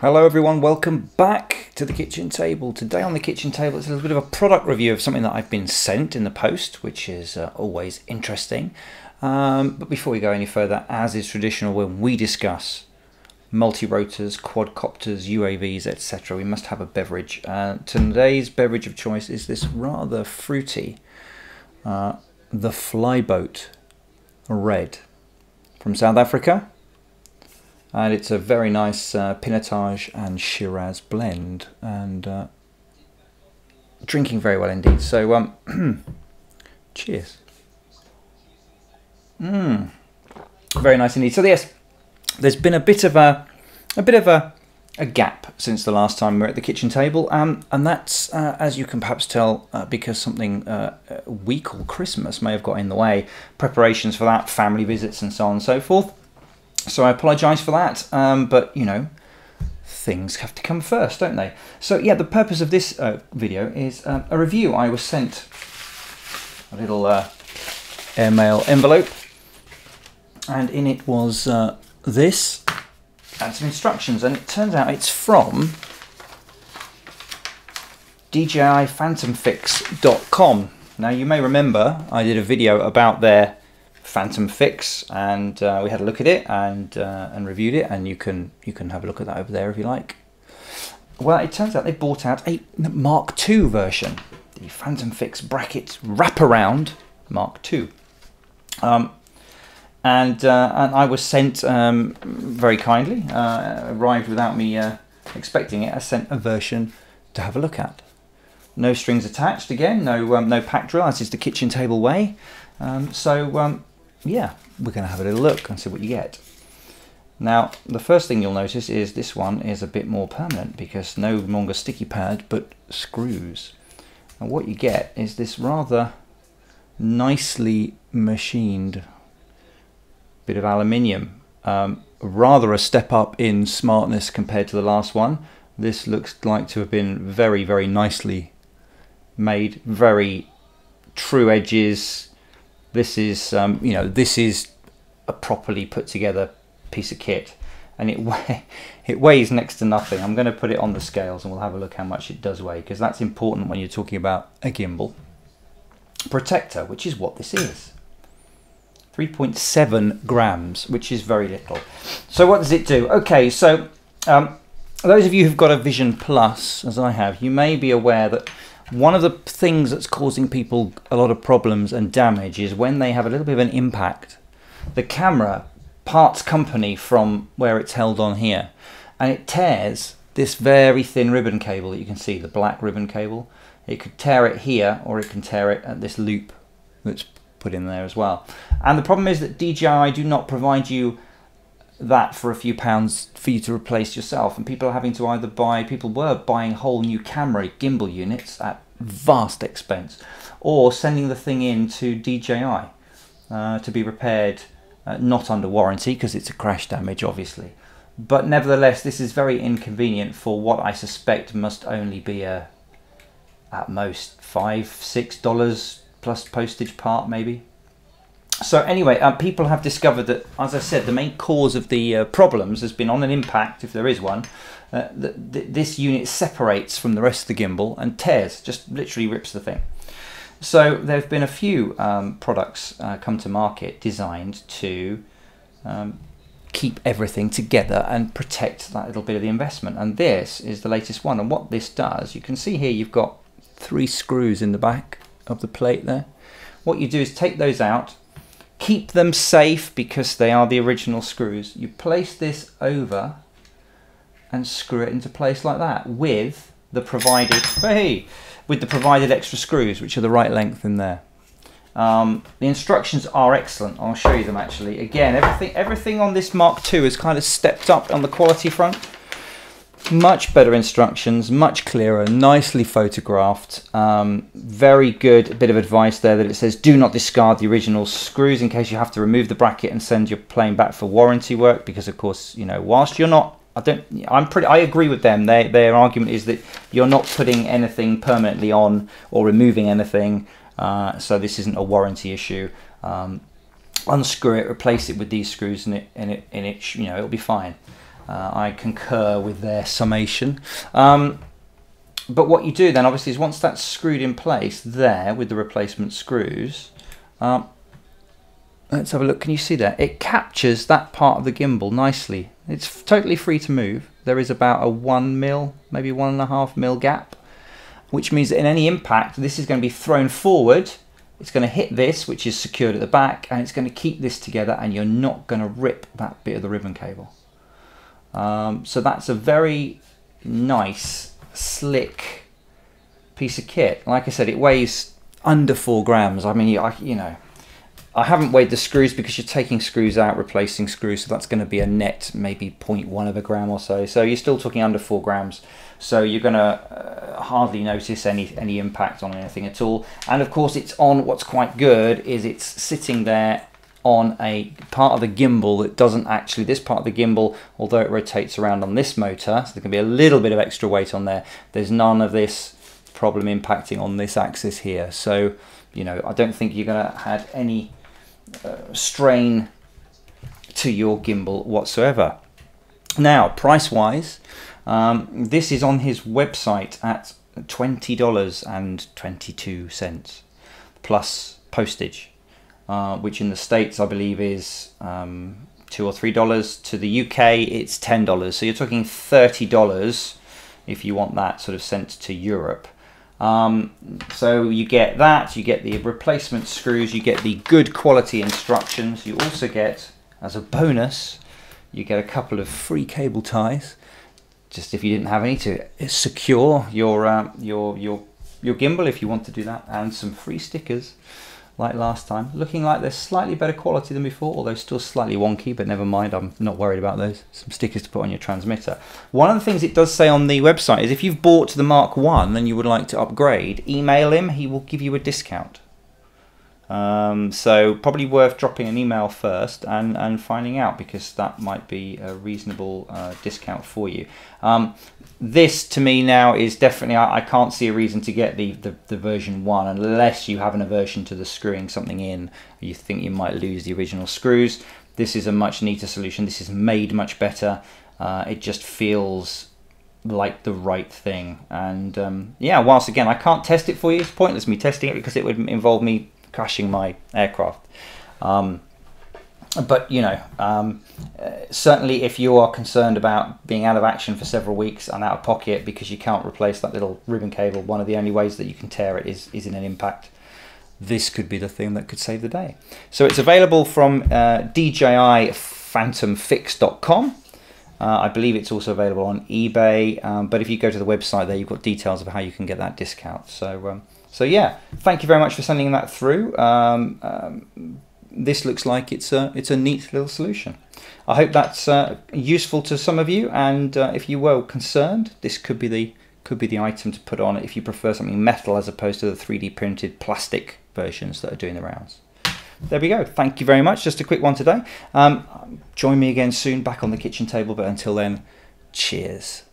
Hello everyone, welcome back to the kitchen table. Today on the kitchen table it's a little bit of a product review of something that I've been sent in the post, which is always interesting. But before we go any further, as is traditional when we discuss multi-rotors, quadcopters, UAVs, etc., we must have a beverage. Today's beverage of choice is this rather fruity, the Flyboat Red from South Africa. And it's a very nice Pinotage and Shiraz blend, and drinking very well indeed. So, cheers. Very nice indeed. So yes, there's been a bit of a gap since the last time we were at the kitchen table, and that's as you can perhaps tell, because something we call Christmas may have got in the way. Preparations for that, family visits, and so on and so forth. So I apologise for that, but you know, things have to come first, don't they? So yeah, the purpose of this video is a review. I was sent a little airmail envelope, and in it was this and some instructions, and it turns out it's from DJI PhantomFix.com. Now you may remember I did a video about their PhantomFix, and we had a look at it and reviewed it, and you can have a look at that over there if you like. Well, it turns out they brought out a Mark II version, the PhantomFix brackets wraparound Mark II, and I was sent very kindly, arrived without me expecting it. I sent a version to have a look at. No strings attached. Again, no pack drill, as is the kitchen table way. Yeah, we're going to have a little look and see what you get. Now, the first thing you'll notice is this one is a bit more permanent, because no longer sticky pad, but screws. And what you get is this rather nicely machined bit of aluminium. Rather a step up in smartness compared to the last one. This looks like to have been very, very nicely made, very true edges. This is, you know, this is a properly put together piece of kit, and it weighs next to nothing. I'm going to put it on the scales and we'll have a look how much it does weigh, because that's important when you're talking about a gimbal protector, which is what this is. 3.7 grams, which is very little. So what does it do? Okay, so those of you who've got a Vision Plus, as I have, you may be aware that one of the things that's causing people a lot of problems and damage is when they have a little bit of an impact, the camera parts company from where it's held on here, and it tears this very thin ribbon cable that you can see, the black ribbon cable. It could tear it here, or it can tear it at this loop that's put in there as well. And the problem is that DJI do not provide you that for a few pounds for you to replace yourself, and people are having to either buy, people were buying whole new camera gimbal units at vast expense, or sending the thing in to DJI to be repaired, not under warranty because it's a crash damage obviously, but nevertheless this is very inconvenient for what I suspect must only be a at most $5–6 plus postage part maybe. So anyway, people have discovered that, as I said, the main cause of the problems has been on an impact, if there is one, this unit separates from the rest of the gimbal and tears, just literally rips the thing. So there have been a few products come to market designed to keep everything together and protect that little bit of the investment, and this is the latest one. And what this does, you can see here you've got 3 screws in the back of the plate there. What you do is take those out, keep them safe because they are the original screws. You place this over and screw it into place like that with the provided extra screws, which are the right length in there. The instructions are excellent. I'll show you them actually. Again, everything on this Mark II has kind of stepped up on the quality front. Much better instructions, much clearer, nicely photographed. Very good bit of advice there that it says do not discard the original screws in case you have to remove the bracket and send your plane back for warranty work, because of course, you know, whilst you're not, I agree with them. Their argument is that you're not putting anything permanently on or removing anything, so this isn't a warranty issue. Unscrew it, replace it with these screws, and it you know, it'll be fine. I concur with their summation. But what you do then obviously is once that's screwed in place there with the replacement screws, let's have a look. Can you see that? It captures that part of the gimbal nicely. It's totally free to move. There is about a 1 mil, maybe 1.5 mil gap, which means that in any impact, this is going to be thrown forward. It's going to hit this, which is secured at the back, and it's going to keep this together, and you're not going to rip that bit of the ribbon cable. So that's a very nice, slick piece of kit. Like I said, it weighs under 4 grams. I mean, you know, I haven't weighed the screws because you're taking screws out, replacing screws, so that's going to be a net maybe 0.1 of a gram or so. So you're still talking under 4 grams. So you're going to hardly notice any impact on anything at all. And of course, it's on. What's quite good is it's sitting there on a part of the gimbal that doesn't actually, this part of the gimbal, although it rotates around on this motor, so there can be a little bit of extra weight on there, there's none of this problem impacting on this axis here. So, you know, I don't think you're going to have any strain to your gimbal whatsoever. Now, price-wise, this is on his website at $20.22 plus postage. Which in the States I believe is $2 or $3. To the UK it's $10. So you're talking $30 if you want that sort of sent to Europe. So you get that, you get the replacement screws, you get the good quality instructions. You also get, as a bonus, you get a couple of free cable ties, just if you didn't have any, to secure your gimbal if you want to do that, and some free stickers. Like last time, looking like they're slightly better quality than before, although still slightly wonky, but never mind, I'm not worried about those. Some stickers to put on your transmitter. One of the things it does say on the website is if you've bought the Mark 1 and you would like to upgrade, email him, he will give you a discount. So probably worth dropping an email first and finding out, because that might be a reasonable discount for you. This to me now is definitely, I can't see a reason to get the version 1 unless you have an aversion to the screwing something in, or you think you might lose the original screws. This is a much neater solution. This is made much better. It just feels like the right thing. And yeah, whilst again I can't test it for you, it's pointless me testing it because it would involve me crashing my aircraft. But you know, certainly if you are concerned about being out of action for several weeks and out of pocket because you can't replace that little ribbon cable, one of the only ways that you can tear it is in an impact. This could be the thing that could save the day. So it's available from DJI PhantomFix.com. I believe it's also available on eBay, but if you go to the website there, you've got details of how you can get that discount. So yeah, thank you very much for sending that through. This looks like it's a neat little solution. I hope that's useful to some of you, and if you were concerned, this could be the item to put on if you prefer something metal as opposed to the 3D printed plastic versions that are doing the rounds. There we go. Thank you very much. Just a quick one today. Join me again soon back on the kitchen table, but until then, cheers.